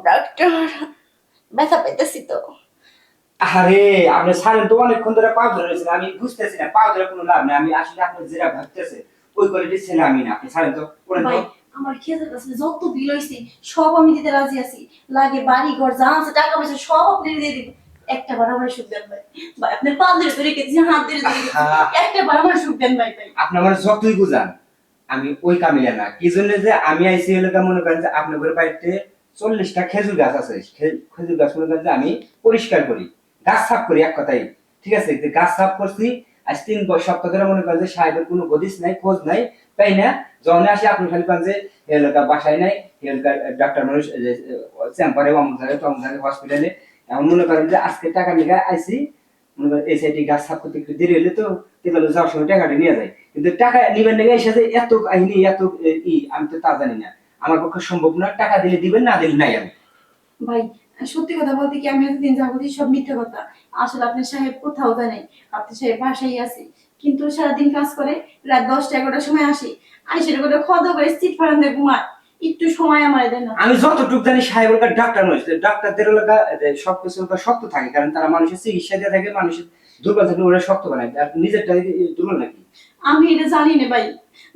Doctor, ব্যথা পাইতেছি তো। আরে আপনি সারেন তো অনেকক্ষণ ধরে পা ধরে রয়েছেন, আমি বুঝতেছি না পা ধরে কোনো লাভ নেই। আমি আসলে আপনি যেটা ভাবতেছে ওই কোয়ালিটির ছেলে আমি না। আপনি সারেন তো, করেন তো। ভাই আমার খেতে কাছে যত বিল হইছে সব আমি দিতে রাজি আছি। লাগে বাড়ি ঘর যা আছে টাকা পয়সা সব আপনি দিয়ে দিব। একটা বার আমার সুখ দেন ভাই। ভাই আপনি পা ধরে ধরে রেখেছি, হাত ধরে ধরে রেখেছি, আহা, একটা বার আমার সুখ দেন ভাই। ভাই আপনি আমার যতই বুঝান আমি ওই কামিলা না। কি জন্য যে আমি আইসি হলে মনে করেন যে আপনার বাড়িতে 40টা খেজুর গাছ আছে, খেজুর গাছ মনে করেন যে আমি পরিষ্কার করি, গাছ সাফ করি এক কথাই। ঠিক আছে, যে গাছ সাফ করছি আজ 3 সপ্তাহ ধরে, মনে করেন যে সাহেবের কোনো গদিস নাই, খোঁজ নাই, তাই না? যখন আসি আপনি খালি করেন যে এলাকা বাসায় নাই, এলাকার ডাক্তার মানুষ চেম্বারে অমুক জায়গায় তমুক জায়গায় হসপিটালে। এমন মনে করেন যে আজকে টাকা নিয়ে আইসি, মনে করেন এই সাইডে গাছ সাফ করতে একটু দেরি হলে তো তেগুলো যাওয়ার সময় টাকাটা নিয়ে যায়, কিন্তু টাকা নিবেন না এসে যে এত কাহিনী এত আমি তো তা জানি না। আমার পক্ষে সম্ভব না, টাকা দিলে দিবেন, না দিলে নাই। আমি ভাই সত্যি কথা বলতে কি আমি এতদিন যা বলছি সব মিথ্যা কথা। আসলে আপনার সাহেব কোথাও যায় নাই, আপনার সাহেব বাসায় আছে। কিন্তু সারাদিন কাজ করে, রাত 10টা 11টার সময় আসে, আইসে করে খাওয়া দাওয়া করে সিট ফারান্দে ঘুমায়, একটু সময় আমার দেয় না। আমি যতটুকু জানি সাহেবের ডাক্তার নয়, ডাক্তারদের এলাকা সবকিছু শক্ত থাকে, কারণ তারা মানুষের চিকিৎসা দিয়ে থাকে, মানুষের দুর্বল থাকলে ওরা শক্ত বানায়। আর নিজেরটা দুর্বল নাকি? আমি এটা জানি না ভাই,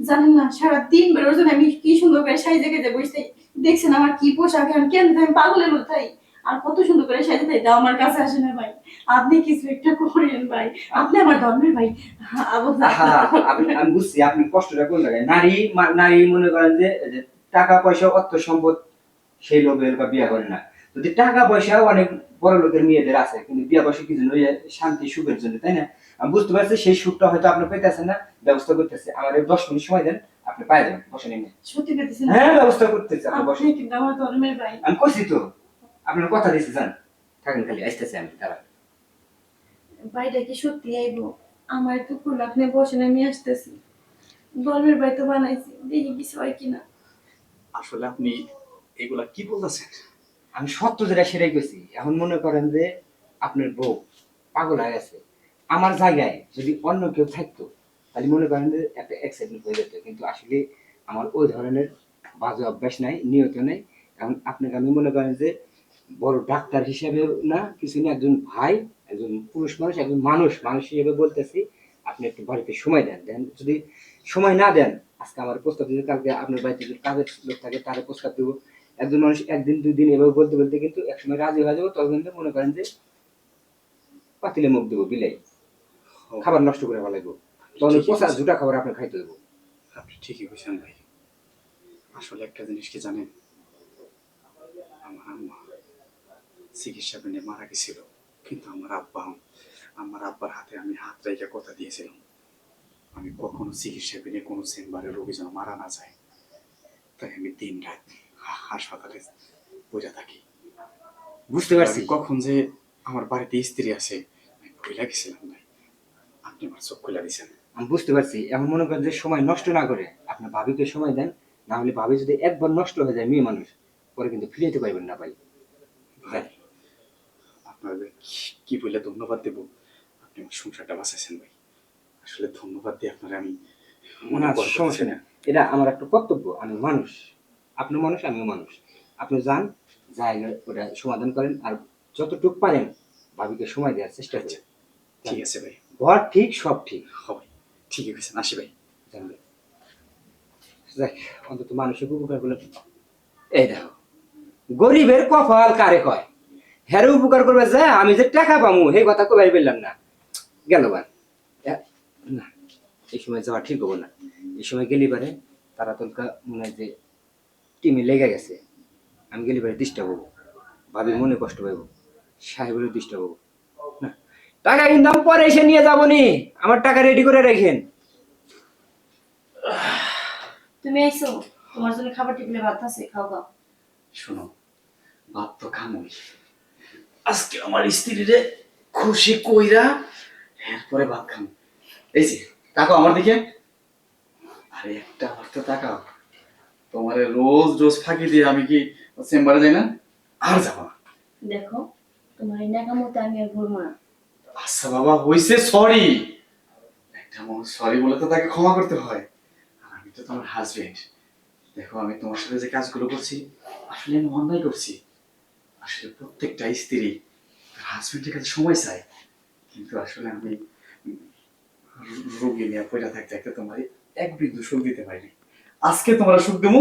জানেন না সারাদিন বেরোর জন্য আমি কি সুন্দর করে সাইজে কেটে বসে দেখছেন আমার কি পোশাক, আমি কেন আমি পাগলের মতো থাই। আর কত সুন্দর করে সাইজে থাই, তাও আমার কাছে আসে না ভাই। আপনি কিছু একটা করেন ভাই, আপনি আমার ধর্মের ভাই। আহা, আমি বুঝছি আপনি কষ্টটা কোন জায়গায়। নারী মনে করেন যে যে টাকা পয়সা অর্থ সম্পদ সেই লোকের বা বিয়ে করে না। যদি টাকা পয়সা অনেক বড় লোকের মেয়েদের আছে, কিন্তু বিয়ে বয়সে কি জন্য? ওই শান্তি সুখের জন্য, তাই না? আমি বুঝতে পারছি সেই সুখটা হয়তো আপনি পেতেছেন না, ব্যবস্থা করতেছে। আমার 10 মিনিট সময় দেন, আপনি পাই যাবেন, বসে নিন। সত্যি পেতেছেন? হ্যাঁ, ব্যবস্থা করতেছে, আপনি বসেন। আপনি কিন্তু আমার ধর্মের ভাই। আমি কইছি তো, আপনার কথা দিয়েছি, যান থাকেন, খালি আসতেছে আমি তারা। ভাইটা কি সত্যি আইবো? আমার একটু ফুল আপনি বসেন, আমি আসতেছি। ধর্মের ভাই তো বানাইছি, দেখি কিছু হয় কিনা। আসলে আপনি এগুলা কি বলতেছেন? আমি সত্য যেটা সেটাই কইছি। এখন মনে করেন যে আপনার বউ পাগল হয়ে গেছে। আমার জায়গায় যদি অন্য কেউ থাকতো তাহলে মনে করেন যে একটা অ্যাক্সিডেন্ট হয়ে যেত, কিন্তু আসলে আমার ওই ধরনের বাজে অভ্যাস নাই, নিয়ত নাই। এখন আপনাকে আমি মনে করেন যে বড় ডাক্তার হিসেবেও না কিছু না, একজন ভাই, একজন পুরুষ মানুষ, একজন মানুষ হিসেবে বলতেছি। আপনি একটু বাড়িতে সময় দেন। দেন যদি সময় না দেন, আজকে আমার প্রস্তাব দিতে, কালকে আপনার বাড়িতে যদি কাজের লোক থাকে তারে প্রস্তাব দেবো। একজন মানুষ একদিন 2 দিন এভাবে বলতে বলতে কিন্তু একসময় রাজি হয়ে যাবো, তখন কিন্তু মনে করেন যে পাতিলে মুখ দেবো বিলাই, খাবার নষ্ট করে ফেলাইবো, তখন ঠিকই পচা বলছেন। জুটা খাবার আপনার খাইতে দেবো। আপনি ঠিকই বলছেন ভাই। আসলে একটা জিনিস কি জানেন, আমার আম্মা চিকিৎসা পেনে মারা গেছিল, কিন্তু আমার আব্বার হাতে আমি হাত রেখে কথা দিয়েছিলাম আমি কখনো চিকিৎসা পেনে কোনো চেম্বারে রোগী যেন মারা না যায়। তাই আমি দিন রাত হাসপাতালে বসে থাকি। বুঝতে আমি পারছি, কখন যে আমার বাড়িতে স্ত্রী আছে আমি ভুলে গেছিলাম ভাই। আপনি আমার চোখ খুলে দিয়েছেন। আমি বুঝতে পারছি। এখন মনে করেন যে সময় নষ্ট না করে আপনার ভাবিকে সময় দেন, না হলে ভাবি যদি একবার নষ্ট হয়ে যায়, মেয়ে মানুষ পরে কিন্তু ফিরে যেতে পারবেন না ভাই। ভাই আপনাদের কি বলে ধন্যবাদ দেব, আপনি আমার সংসারটা বাঁচাইছেন ভাই। আসলে ধন্যবাদ দিয়ে আপনার আমি না, মনে গর্ব সমস্যা করতেছি নেই। না। এটা আমার একটা কর্তব্য। আমি মানুষ, আপনি মানুষ, আমিও মানুষ। আপনি যান, জায়গা ওটা সমাধান করেন, আর যতটুকু পারেন ভাবিকে সময় দেওয়ার চেষ্টা আচ্ছা, করেন। ঠিক আছে ভাই। ঘর ঠিক, সব ঠিক। হয়, ঠিকই হয়েছেন, আসি ভাই। জানবে, যাক, অন্তত মানুষের উপকার করলে। এই দেখো, গরিবের কপাল কারে কয়, হ্যারে উপকার করবে যে আমি যে টাকা পামু সেই কথা কই বললাম না। গেল বার না, এই সময় যাওয়া ঠিক হবো না। এই সময় গেলি পারে তারা তোলকা মনে হয় যে টিমে লেগে গেছে। আমি গেলি পারে ডিস্টার্ব হবো, ভাবি মনে কষ্ট পাইব, সাহেবেরও ডিস্টার্ব হবো না। টাকা কিন্তু আমি পরে এসে নিয়ে যাবো নি, আমার টাকা রেডি করে রাখেন। তুমি আইছো, তোমার জন্য খাবার টেবিলে ভাত আছে, খাও খাও। শোনো, ভাত তো খামই, আজকে আমার স্ত্রীরে খুশি কইরা এরপরে ভাত খাম। এই যে তাকাও আমার দিকে, আরে একটা বার তো তাকাও। তোমারে রোজ রোজ ফাঁকি দিয়ে আমি কি চেম্বারে যাই না? আর যাবো না। দেখো তোমার এই নাকামতে আমি আর ভরবো না। আচ্ছা বাবা, হইছে, সরি। একটা মানুষ সরি বলে তো তাকে ক্ষমা করতে হয়। আর আমি তো তোমার হাজবেন্ড। দেখো আমি তোমার সাথে যে কাজগুলো করছি আসলে আমি অন্যায় করছি। আসলে প্রত্যেকটা স্ত্রী তার হাজবেন্ডের কাছে সময় চায়, কিন্তু আসলে আমি রোগী নিয়ে পয়লা থাকতে থাকতে তোমার এক বিন্দু সুখ দিতে পারিনি। আজকে তোমরা সুখ দেবো,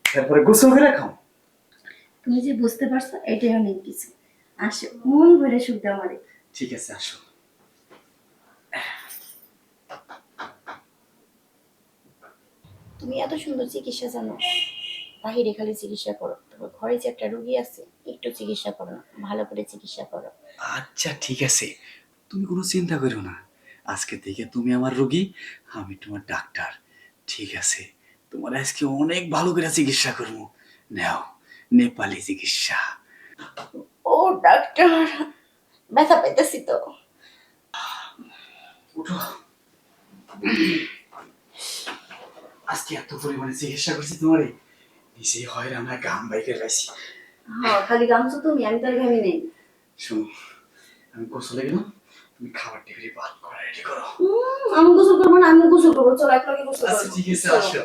তারপরে গোসল করে খাও। তুমি যে বুঝতে পারছো এটাই অনেক কিছু। আসো, মন ভরে সুখ দাও আমারে। ঠিক আছে, আসো। তুমি এত সুন্দর চিকিৎসা জানো, বাহিরে খালি চিকিৎসা করো, তবে ঘরে যে একটা রোগী আছে একটু চিকিৎসা করো না, ভালো করে চিকিৎসা করো। আচ্ছা ঠিক আছে, তুমি কোনো চিন্তা করো না। আজকে থেকে তুমি আমার রোগী, আমি তোমার ডাক্তার। ঠিক আছে, তোমার আজকে অনেক ভালো করে চিকিৎসা করবো। নাও, নেপালি চিকিৎসা। ও ডাক্তার, ব্যথা পাইতেছি তো। উঠো। আজকে এত পরিমাণে চিকিৎসা করছি তোমারে, নিজেই হয়রান না গাম বাইকে গেছি। হ্যাঁ, খালি গামছো তুমি, আমি তার ঘামি নেই। শোনো, আমি গোসলে গেলাম, তুমি খাবার টেবিলে ভাত করা রেডি করো। আমি গোসল করবো না, আমি গোসল করবো, চলো এক লগে গোসল আচ্ছা করবো। ঠিক আছে, আসো।